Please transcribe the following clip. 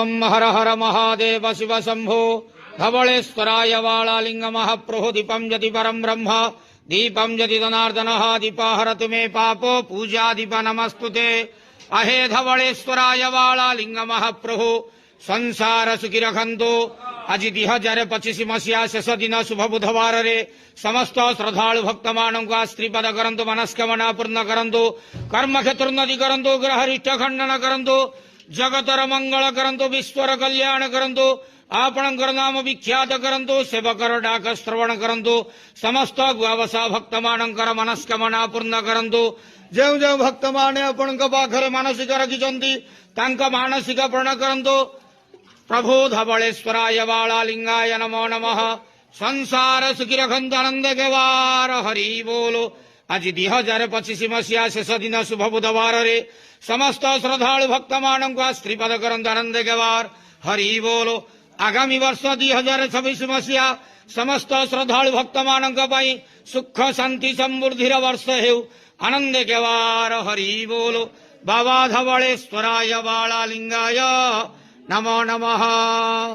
ओम हर हर महादेव शिव शंभो धवलेश्वराय वालालिंग महाप्रभु दीपम यदि परम ब्रह्म दीपम यदि जनार्दन दीपहरतु मे पापो पूजा दीप नमस्तुते अहे धवलेश्वराय वालालिंग महाप्रभु संसार सुखी रखंतु आज 2025 मसीहा शेष दिन शुभ बुधवार रे समस्त श्रद्धालु भक्त मानक स्त्रीपद करंतु मनस्कामना पूर्ण करंतु कर्म क्षेत्र उन्नति करंतु ग्रह रिष्ट खंडन करंतु जगतर मंगल करंतु विश्वर कल्याण करंतु आपणकर नाम विख्यात करंतु सेवकर डाक श्रवण करंतु समस्त गुआवसा भक्त मानकर मनस्कामना पूर्ण करंतु जो जो भक्त माने आपणक पाखरे मानसिक रखिचंती तांका मानसिक पूर्ण करंतु प्रभु धवलेश्वराय वालालिंगाय नमो नमः संसार सुखी रखंतु आनंद केवार हरि बोलो आज 2025 मसीहा शेष दिन शुभ बुधवार रे समस्त श्रद्धालु भक्त मानक स्त्रीपद करंतु आनंद केवार हरि बोलो आगामी वर्ष 2026 मसीहा समस्त श्रद्धालु भक्त मानक पई सुख शांति समृद्धिर वर्ष हेउ आनंद केवार हरि बोलो बाबा धवलेश्वराय वालालिंगाय नमो नमः।